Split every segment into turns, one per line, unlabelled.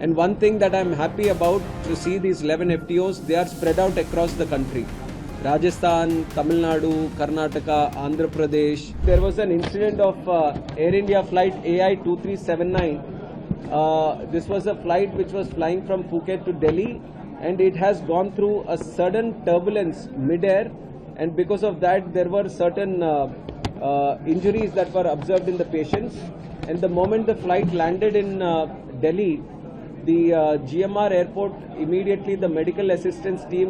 And one thing that I'm happy about to see these 11 FTOs, they are spread out across the country. Rajasthan, Tamil Nadu, Karnataka, Andhra Pradesh. There was an incident of Air India flight AI 2379. This was a flight which was flying from Phuket to Delhi, and it has gone through a sudden turbulence mid-air, and because of that there were certain injuries that were observed in the patients. And the moment the flight landed in Delhi, the GMR airport, immediately the medical assistance team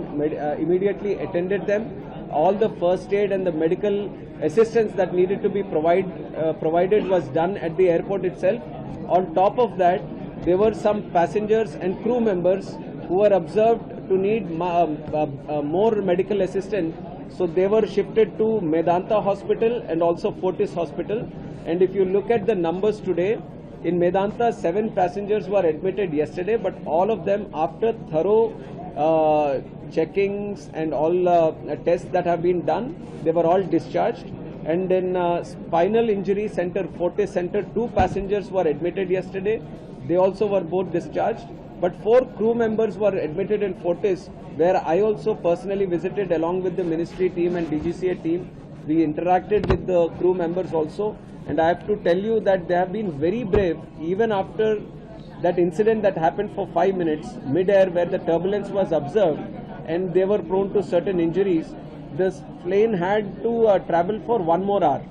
immediately attended them. All the first aid and the medical assistance that needed to be provided was done at the airport itself. On top of that, there were some passengers and crew members who were observed to need more medical assistance. So they were shifted to Medanta Hospital and also Fortis Hospital. And if you look at the numbers today, in Medanta, 7 passengers were admitted yesterday, but all of them, after thorough checkings and all tests that have been done, they were all discharged. And in Spinal Injury Center, Fortis Center, 2 passengers were admitted yesterday. They also were both discharged. But 4 crew members were admitted in Fortis, where I also personally visited along with the ministry team and DGCA team. We interacted with the crew members also. And I have to tell you that they have been very brave, even after that incident that happened for 5 minutes mid-air, where the turbulence was observed and they were prone to certain injuries. This plane had to travel for 1 more hour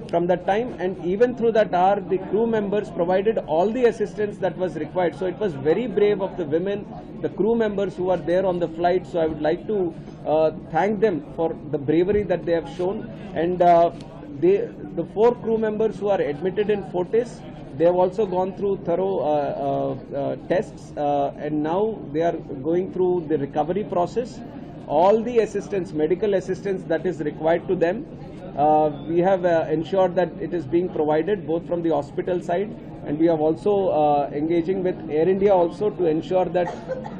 from that time, and even through that hour the crew members provided all the assistance that was required. So it was very brave of the women, the crew members who were there on the flight. So I would like to thank them for the bravery that they have shown. And the 4 crew members who are admitted in Fortis, they have also gone through thorough tests, and now they are going through the recovery process. All the assistance, medical assistance that is required to them, we have ensured that it is being provided both from the hospital side, and we have also engaging with Air India also to ensure that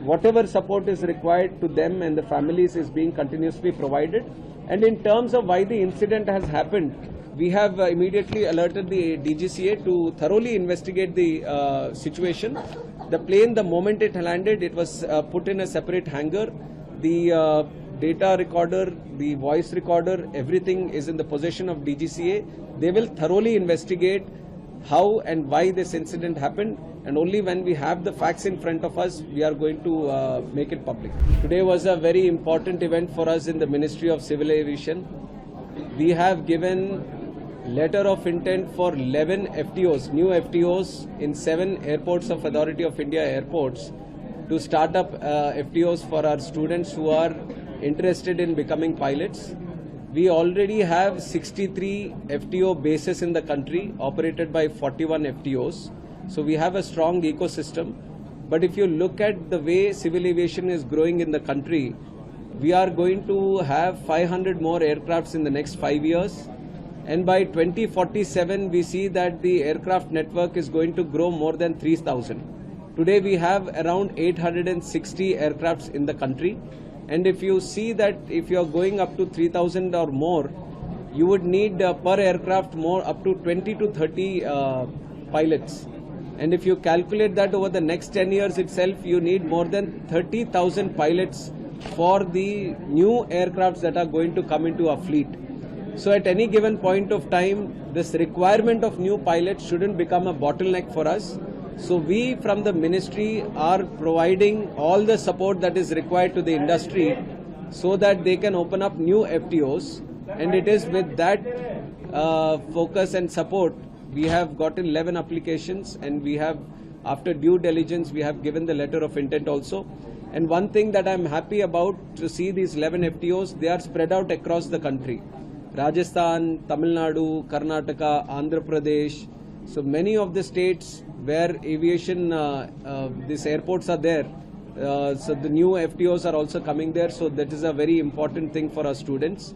whatever support is required to them and the families is being continuously provided. And in terms of why the incident has happened, we have immediately alerted the DGCA to thoroughly investigate the situation. The plane, the moment it landed, it was put in a separate hangar. The data recorder, the voice recorder, everything is in the possession of DGCA. They will thoroughly investigate how and why this incident happened, and only when we have the facts in front of us, we are going to make it public. Today was a very important event for us in the Ministry of Civil Aviation. We have given letter of intent for 11 FTOs, new FTOs in 7 airports of Authority of India airports, to start up FTOs for our students who are interested in becoming pilots. We already have 63 FTO bases in the country operated by 41 FTOs. So we have a strong ecosystem. But if you look at the way civil aviation is growing in the country, we are going to have 500 more aircrafts in the next 5 years. And by 2047, we see that the aircraft network is going to grow more than 3,000. Today we have around 860 aircrafts in the country. And if you see that if you are going up to 3,000 or more, you would need per aircraft more up to 20 to 30 pilots. And if you calculate that over the next 10 years itself, you need more than 30,000 pilots for the new aircrafts that are going to come into our fleet. So at any given point of time, this requirement of new pilots shouldn't become a bottleneck for us. So we from the ministry are providing all the support that is required to the industry so that they can open up new FTOs. And it is with that focus and support, we have gotten 11 applications, and we have, after due diligence, we have given the letter of intent also. And one thing that I'm happy about to see these 11 FTOs, they are spread out across the country. Rajasthan, Tamil Nadu, Karnataka, Andhra Pradesh. So many of the states where aviation, these airports are there. So the new FTOs are also coming there. So that is a very important thing for our students.